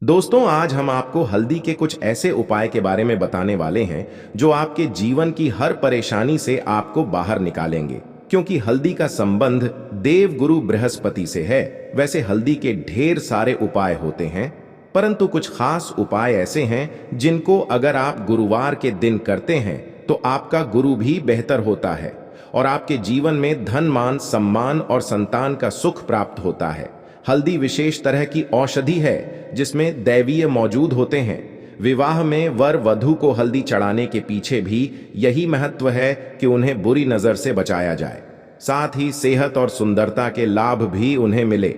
दोस्तों, आज हम आपको हल्दी के कुछ ऐसे उपाय के बारे में बताने वाले हैं जो आपके जीवन की हर परेशानी से आपको बाहर निकालेंगे। क्योंकि हल्दी का संबंध देव गुरु बृहस्पति से है। वैसे हल्दी के ढेर सारे उपाय होते हैं, परंतु कुछ खास उपाय ऐसे हैं जिनको अगर आप गुरुवार के दिन करते हैं तो आपका गुरु भी बेहतर होता है और आपके जीवन में धन, मान, सम्मान और संतान का सुख प्राप्त होता है। हल्दी विशेष तरह की औषधि है जिसमें दैवीय मौजूद होते हैं। विवाह में वर वधू को हल्दी चढ़ाने के पीछे भी यही महत्व है कि उन्हें बुरी नजर से बचाया जाए। साथ ही सेहत और सुंदरता के लाभ भी उन्हें मिले।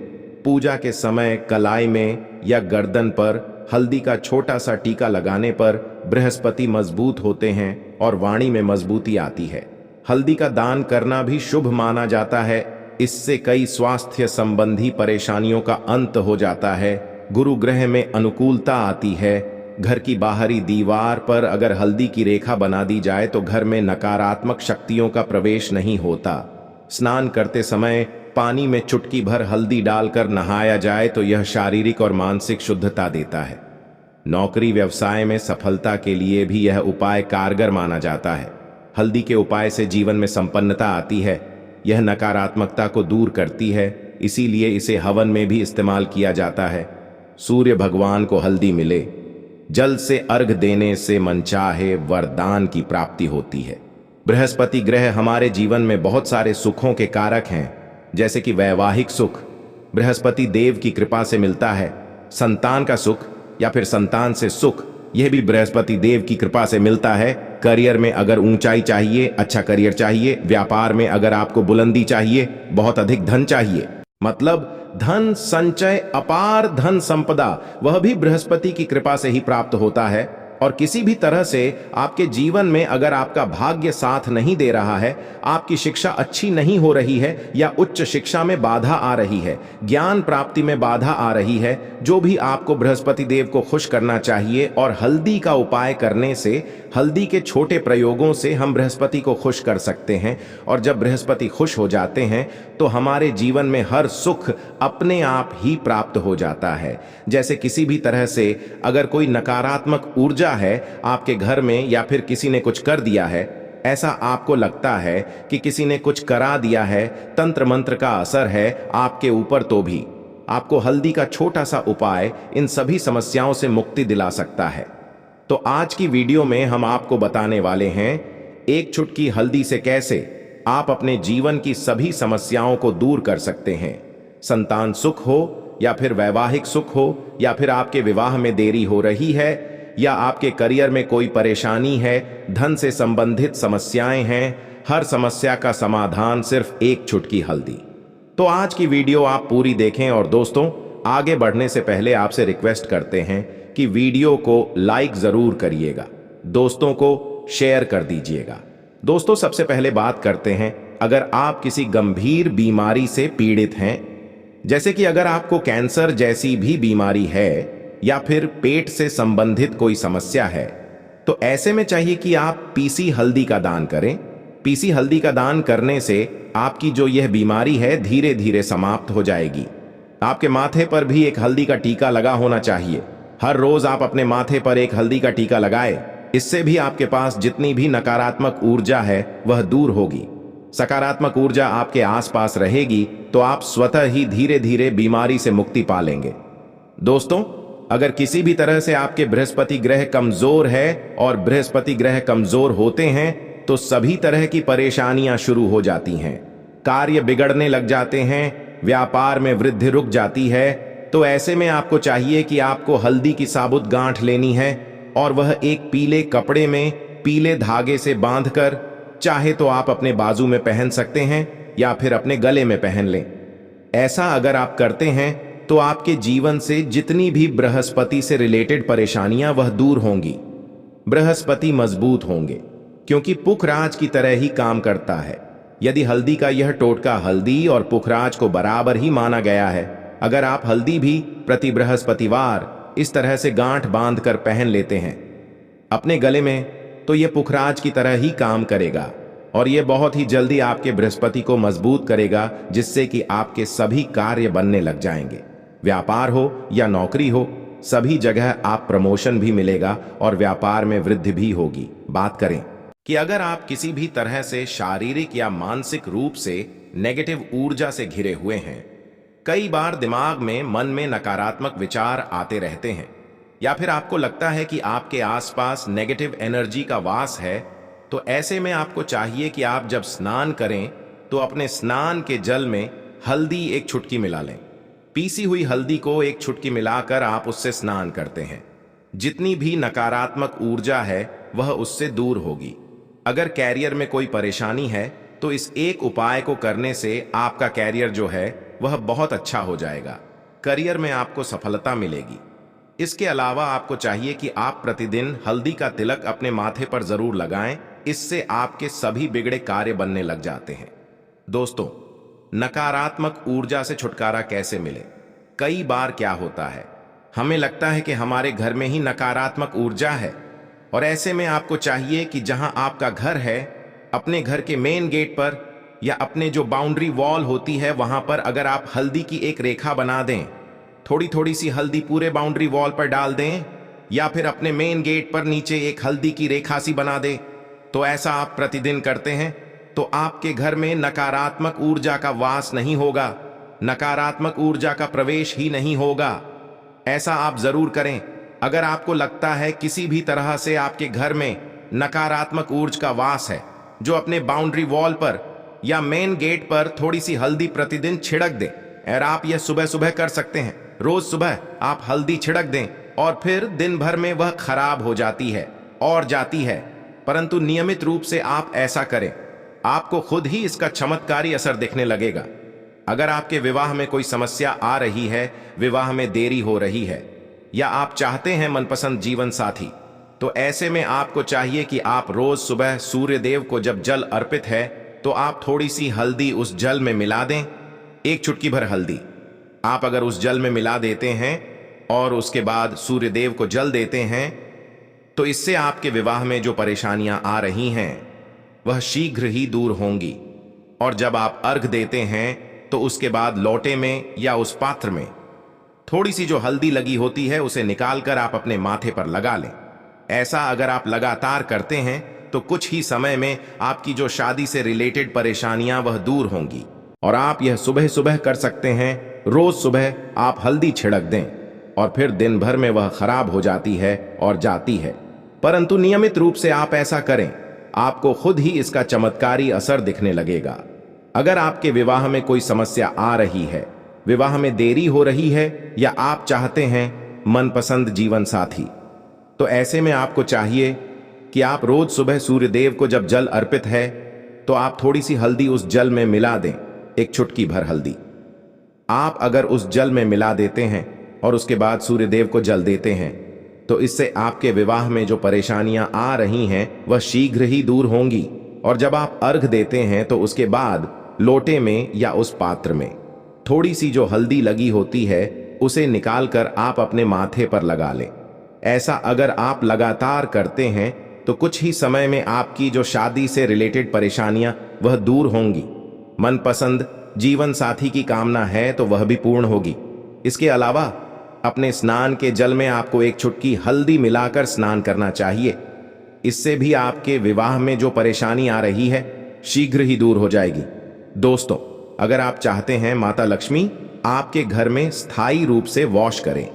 पूजा के समय कलाई में या गर्दन पर हल्दी का छोटा सा टीका लगाने पर बृहस्पति मजबूत होते हैं और वाणी में मजबूती आती है। हल्दी का दान करना भी शुभ माना जाता है। इससे कई स्वास्थ्य संबंधी परेशानियों का अंत हो जाता है। गुरु ग्रह में अनुकूलता आती है। घर की बाहरी दीवार पर अगर हल्दी की रेखा बना दी जाए तो घर में नकारात्मक शक्तियों का प्रवेश नहीं होता। स्नान करते समय पानी में चुटकी भर हल्दी डालकर नहाया जाए तो यह शारीरिक और मानसिक शुद्धता देता है। नौकरी व्यवसाय में सफलता के लिए भी यह उपाय कारगर माना जाता है। हल्दी के उपाय से जीवन में संपन्नता आती है। यह नकारात्मकता को दूर करती है, इसीलिए इसे हवन में भी इस्तेमाल किया जाता है। सूर्य भगवान को हल्दी मिले। जल से अर्घ देने से मनचाहे वरदान की प्राप्ति होती है। बृहस्पति ग्रह हमारे जीवन में बहुत सारे सुखों के कारक हैं, जैसे कि वैवाहिक सुख बृहस्पति देव की कृपा से मिलता है। संतान का सुख या फिर संतान से सुख, यह भी बृहस्पति देव की कृपा से मिलता है। करियर में अगर ऊंचाई चाहिए, अच्छा करियर चाहिए, व्यापार में अगर आपको बुलंदी चाहिए, बहुत अधिक धन चाहिए, मतलब धन संचय, अपार धन संपदा, वह भी बृहस्पति की कृपा से ही प्राप्त होता है। और किसी भी तरह से आपके जीवन में अगर आपका भाग्य साथ नहीं दे रहा है, आपकी शिक्षा अच्छी नहीं हो रही है या उच्च शिक्षा में बाधा आ रही है, ज्ञान प्राप्ति में बाधा आ रही है, जो भी आपको बृहस्पति देव को खुश करना चाहिए। और हल्दी का उपाय करने से, हल्दी के छोटे प्रयोगों से हम बृहस्पति को खुश कर सकते हैं। और जब बृहस्पति खुश हो जाते हैं तो हमारे जीवन में हर सुख अपने आप ही प्राप्त हो जाता है। जैसे किसी भी तरह से अगर कोई नकारात्मक ऊर्जा है आपके घर में या फिर किसी ने कुछ कर दिया है, ऐसा आपको लगता है कि किसी ने कुछ करा दिया है, तंत्र मंत्र का असर है आपके ऊपर, तो भी आपको हल्दी का छोटा सा उपाय इन सभी समस्याओं से मुक्ति दिला सकता है। तो आज की वीडियो में हम आपको बताने वाले हैं एक चुटकी हल्दी से कैसे आप अपने जीवन की सभी समस्याओं को दूर कर सकते हैं। संतान सुख हो या फिर वैवाहिक सुख हो या फिर आपके विवाह में देरी हो रही है या आपके करियर में कोई परेशानी है, धन से संबंधित समस्याएं हैं, हर समस्या का समाधान सिर्फ एक चुटकी हल्दी। तो आज की वीडियो आप पूरी देखें। और दोस्तों, आगे बढ़ने से पहले आपसे रिक्वेस्ट करते हैं कि वीडियो को लाइक जरूर करिएगा, दोस्तों को शेयर कर दीजिएगा। दोस्तों, सबसे पहले बात करते हैं, अगर आप किसी गंभीर बीमारी से पीड़ित हैं, जैसे कि अगर आपको कैंसर जैसी भी बीमारी है या फिर पेट से संबंधित कोई समस्या है, तो ऐसे में चाहिए कि आप पीसी हल्दी का दान करें। पीसी हल्दी का दान करने से आपकी जो यह बीमारी है धीरे धीरे समाप्त हो जाएगी। आपके माथे पर भी एक हल्दी का टीका लगा होना चाहिए। हर रोज आप अपने माथे पर एक हल्दी का टीका लगाएं। इससे भी आपके पास जितनी भी नकारात्मक ऊर्जा है वह दूर होगी। सकारात्मक ऊर्जा आपके आसपास रहेगी तो आप स्वतः ही धीरे धीरे बीमारी से मुक्ति पा लेंगे। दोस्तों, अगर किसी भी तरह से आपके बृहस्पति ग्रह कमजोर है, और बृहस्पति ग्रह कमजोर होते हैं तो सभी तरह की परेशानियां शुरू हो जाती हैं। कार्य बिगड़ने लग जाते हैं, व्यापार में वृद्धि रुक जाती है। तो ऐसे में आपको चाहिए कि आपको हल्दी की साबुत गांठ लेनी है और वह एक पीले कपड़े में पीले धागे से बांधकर, चाहे तो आप अपने बाजू में पहन सकते हैं या फिर अपने गले में पहन लें। ऐसा अगर आप करते हैं तो आपके जीवन से जितनी भी बृहस्पति से रिलेटेड परेशानियां वह दूर होंगी। बृहस्पति मजबूत होंगे क्योंकि पुखराज की तरह ही काम करता है। यदि हल्दी का यह टोटका हल्दी और पुखराज को बराबर ही माना गया है। अगर आप हल्दी भी प्रति बृहस्पतिवार इस तरह से गांठ बांध कर पहन लेते हैं अपने गले में, तो यह पुखराज की तरह ही काम करेगा और यह बहुत ही जल्दी आपके बृहस्पति को मजबूत करेगा, जिससे कि आपके सभी कार्य बनने लग जाएंगे। व्यापार हो या नौकरी हो, सभी जगह आप प्रमोशन भी मिलेगा और व्यापार में वृद्धि भी होगी। बात करें कि अगर आप किसी भी तरह से शारीरिक या मानसिक रूप से नेगेटिव ऊर्जा से घिरे हुए हैं, कई बार दिमाग में मन में नकारात्मक विचार आते रहते हैं, या फिर आपको लगता है कि आपके आसपास नेगेटिव एनर्जी का वास है, तो ऐसे में आपको चाहिए कि आप जब स्नान करें तो अपने स्नान के जल में हल्दी एक चुटकी मिला लें। पीसी हुई हल्दी को एक चुटकी मिलाकर आप उससे स्नान करते हैं। जितनी भी नकारात्मक ऊर्जा है वह उससे दूर होगी। अगर कैरियर में कोई परेशानी है तो इस एक उपाय को करने से आपका कैरियर जो है वह बहुत अच्छा हो जाएगा। करियर में आपको सफलता मिलेगी। इसके अलावा आपको चाहिए कि आप प्रतिदिन हल्दी का तिलक अपने माथे पर जरूर लगाएं। इससे आपके सभी बिगड़े कार्य बनने लग जाते हैं। दोस्तों, नकारात्मक ऊर्जा से छुटकारा कैसे मिले? कई बार क्या होता है, हमें लगता है कि हमारे घर में ही नकारात्मक ऊर्जा है, और ऐसे में आपको चाहिए कि जहां आपका घर है, अपने घर के मेन गेट पर या अपने जो बाउंड्री वॉल होती है वहां पर अगर आप हल्दी की एक रेखा बना दें, थोड़ी थोड़ी सी हल्दी पूरे बाउंड्री वॉल पर डाल दें, या फिर अपने मेन गेट पर नीचे एक हल्दी की रेखा सी बना दें, तो ऐसा आप प्रतिदिन करते हैं तो आपके घर में नकारात्मक ऊर्जा का वास नहीं होगा, नकारात्मक ऊर्जा का प्रवेश ही नहीं होगा। ऐसा आप जरूर करें। अगर आपको लगता है किसी भी तरह से आपके घर में नकारात्मक ऊर्जा का वास है, जो अपने बाउंड्री वॉल पर या मेन गेट पर थोड़ी सी हल्दी प्रतिदिन छिड़क दें। और आप यह सुबह सुबह कर सकते हैं। रोज सुबह आप हल्दी छिड़क दें और फिर दिन भर में वह खराब हो जाती है और जाती है, परंतु नियमित रूप से आप ऐसा करें, आपको खुद ही इसका चमत्कारी असर दिखने लगेगा। अगर आपके विवाह में कोई समस्या आ रही है, विवाह में देरी हो रही है, या आप चाहते हैं मनपसंद जीवन साथी, तो ऐसे में आपको चाहिए कि आप रोज सुबह सूर्य देव को जब जल अर्पित है तो आप थोड़ी सी हल्दी उस जल में मिला दें। एक चुटकी भर हल्दी आप अगर उस जल में मिला देते हैं और उसके बाद सूर्य देव को जल देते हैं, तो इससे आपके विवाह में जो परेशानियां आ रही हैं वह शीघ्र ही दूर होंगी। और जब आप अर्घ देते हैं तो उसके बाद लोटे में या उस पात्र में थोड़ी सी जो हल्दी लगी होती है उसे निकालकर आप अपने माथे पर लगा लें। ऐसा अगर आप लगातार करते हैं तो कुछ ही समय में आपकी जो शादी से रिलेटेड परेशानियां वह दूर होंगी। और आप यह सुबह सुबह कर सकते हैं। रोज सुबह आप हल्दी छिड़क दें और फिर दिन भर में वह खराब हो जाती है और जाती है, परंतु नियमित रूप से आप ऐसा करें, आपको खुद ही इसका चमत्कारी असर दिखने लगेगा। अगर आपके विवाह में कोई समस्या आ रही है, विवाह में देरी हो रही है, या आप चाहते हैं मनपसंद जीवन साथी, तो ऐसे में आपको चाहिए कि आप रोज सुबह सूर्य देव को जब जल अर्पित है तो आप थोड़ी सी हल्दी उस जल में मिला दें। एक चुटकी भर हल्दी आप अगर उस जल में मिला देते हैं और उसके बाद सूर्य देव को जल देते हैं, तो इससे आपके विवाह में जो परेशानियां आ रही हैं वह शीघ्र ही दूर होंगी। और जब आप अर्घ देते हैं तो उसके बाद लोटे में या उस पात्र में थोड़ी सी जो हल्दी लगी होती है उसे निकालकर आप अपने माथे पर लगा लें। ऐसा अगर आप लगातार करते हैं तो कुछ ही समय में आपकी जो शादी से रिलेटेड परेशानियां वह दूर होंगी। मनपसंद जीवन साथी की कामना है तो वह भी पूर्ण होगी। इसके अलावा अपने स्नान के जल में आपको एक चुटकी हल्दी मिलाकर स्नान करना चाहिए। इससे भी आपके विवाह में जो परेशानी आ रही है शीघ्र ही दूर हो जाएगी। दोस्तों, अगर आप चाहते हैं माता लक्ष्मी आपके घर में स्थायी रूप से वास करें,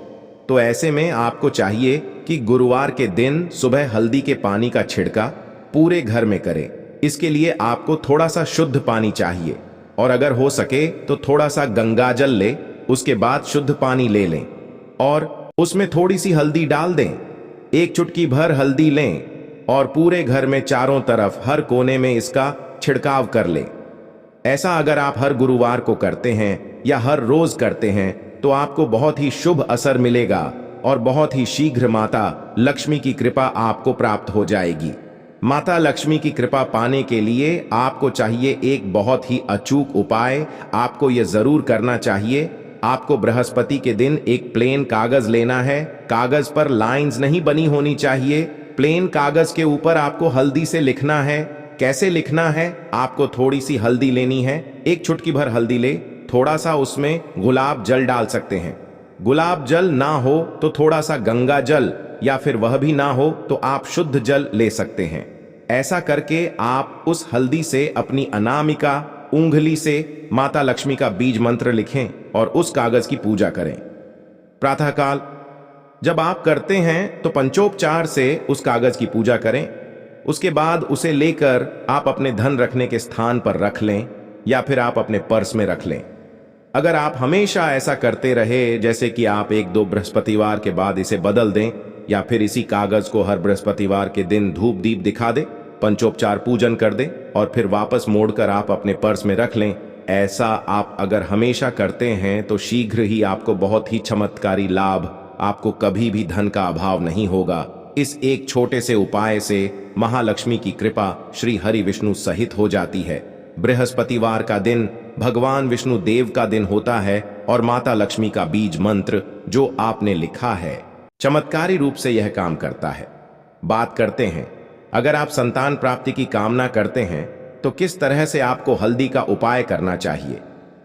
तो ऐसे में आपको चाहिए कि गुरुवार के दिन सुबह हल्दी के पानी का छिड़का पूरे घर में करें। इसके लिए आपको थोड़ा सा शुद्ध पानी चाहिए, और अगर हो सके तो थोड़ा सा गंगा जल ले, उसके बाद शुद्ध पानी ले लें और उसमें थोड़ी सी हल्दी डाल दें। एक चुटकी भर हल्दी लें और पूरे घर में चारों तरफ हर कोने में इसका छिड़काव कर लें। ऐसा अगर आप हर गुरुवार को करते हैं या हर रोज करते हैं तो आपको बहुत ही शुभ असर मिलेगा और बहुत ही शीघ्र माता लक्ष्मी की कृपा आपको प्राप्त हो जाएगी। माता लक्ष्मी की कृपा पाने के लिए आपको चाहिए एक बहुत ही अचूक उपाय। आपको यह जरूर करना चाहिए। आपको बृहस्पति के दिन एक प्लेन कागज लेना है। कागज पर लाइंस नहीं बनी होनी चाहिए। प्लेन कागज के ऊपर आपको हल्दी से लिखना है। कैसे लिखना है? आपको थोड़ी सी हल्दी लेनी है, एक चुटकी भर हल्दी ले, थोड़ा सा उसमें गुलाब जल डाल सकते हैं। गुलाब जल ना हो तो थोड़ा सा गंगा जल, या फिर वह भी ना हो तो आप शुद्ध जल ले सकते हैं। ऐसा करके आप उस हल्दी से अपनी अनामिका उंगली से माता लक्ष्मी का बीज मंत्र लिखें और उस कागज की पूजा करें। प्रातःकाल जब आप करते हैं तो पंचोपचार से उस कागज की पूजा करें। उसके बाद उसे लेकर आप अपने धन रखने के स्थान पर रख लें या फिर आप अपने पर्स में रख लें। अगर आप हमेशा ऐसा करते रहे, जैसे कि आप 1-2 बृहस्पतिवार के बाद इसे बदल दें या फिर इसी कागज को हर बृहस्पतिवार के दिन धूप दीप दिखा दें, पंचोपचार पूजन कर दें और फिर वापस मोड़कर आप अपने पर्स में रख लें, ऐसा आप अगर हमेशा करते हैं तो शीघ्र ही आपको बहुत ही चमत्कारी लाभ, आपको कभी भी धन का अभाव नहीं होगा। इस एक छोटे से उपाय से महालक्ष्मी की कृपा श्री हरि विष्णु सहित हो जाती है। बृहस्पतिवार का दिन भगवान विष्णु देव का दिन होता है और माता लक्ष्मी का बीज मंत्र जो आपने लिखा है चमत्कारी रूप से यह काम करता है। बात करते हैं, अगर आप संतान प्राप्ति की कामना करते हैं तो किस तरह से आपको हल्दी का उपाय करना चाहिए।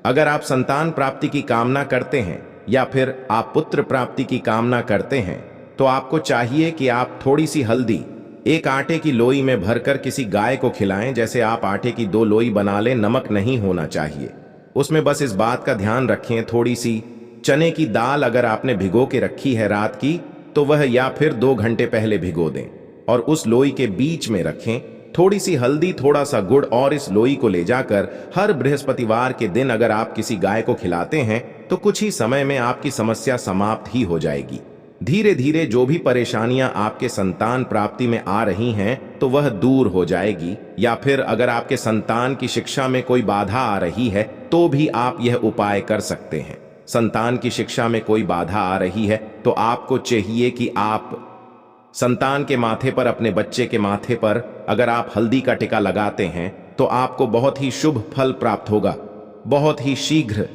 अगर आप संतान प्राप्ति की कामना करते हैं या फिर आप पुत्र प्राप्ति की कामना करते हैं तो आपको चाहिए कि आप थोड़ी सी हल्दी एक आटे की लोई में भरकर किसी गाय को खिलाएं। जैसे आप आटे की 2 लोई बना लें, नमक नहीं होना चाहिए उसमें। बस इस बात का ध्यान रखें, थोड़ी सी चने की दाल अगर आपने भिगो के रखी है रात की तो वह या फिर 2 घंटे पहले भिगो दें और उस लोई के बीच में रखें थोड़ी सी हल्दी, थोड़ा सा गुड़, और इस लोई को ले जाकर हर बृहस्पतिवार के दिन अगर आप किसी गाय को खिलाते हैं तो कुछ ही समय में आपकी समस्या समाप्त ही हो जाएगी। धीरे धीरे जो भी परेशानियां आपके संतान प्राप्ति में आ रही हैं तो वह दूर हो जाएगी। या फिर अगर आपके संतान की शिक्षा में कोई बाधा आ रही है तो भी आप यह उपाय कर सकते हैं। संतान की शिक्षा में कोई बाधा आ रही है तो आपको चाहिए कि आप संतान के माथे पर, अपने बच्चे के माथे पर अगर आप हल्दी का टिका लगाते हैं तो आपको बहुत ही शुभ फल प्राप्त होगा। बहुत ही शीघ्र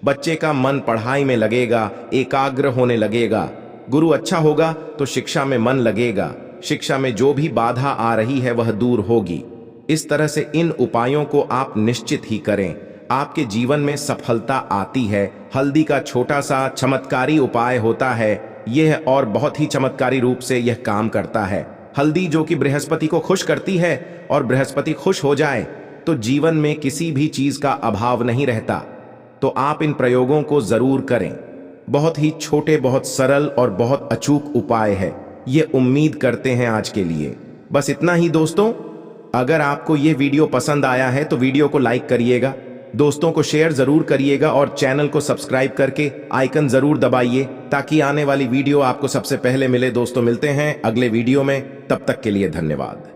बच्चे का मन पढ़ाई में लगेगा, एकाग्र होने लगेगा। गुरु अच्छा होगा तो शिक्षा में मन लगेगा, शिक्षा में जो भी बाधा आ रही है वह दूर होगी। इस तरह से इन उपायों को आप निश्चित ही करें, आपके जीवन में सफलता आती है। हल्दी का छोटा सा चमत्कारी उपाय होता है यह, और बहुत ही चमत्कारी रूप से यह काम करता है। हल्दी जो कि बृहस्पति को खुश करती है, और बृहस्पति खुश हो जाए तो जीवन में किसी भी चीज का अभाव नहीं रहता। तो आप इन प्रयोगों को जरूर करें। बहुत ही छोटे, बहुत सरल और बहुत अचूक उपाय है ये। उम्मीद करते हैं आज के लिए बस इतना ही दोस्तों। अगर आपको ये वीडियो पसंद आया है तो वीडियो को लाइक करिएगा, दोस्तों को शेयर जरूर करिएगा और चैनल को सब्सक्राइब करके आइकन जरूर दबाइए ताकि आने वाली वीडियो आपको सबसे पहले मिले। दोस्तों मिलते हैं अगले वीडियो में, तब तक के लिए धन्यवाद।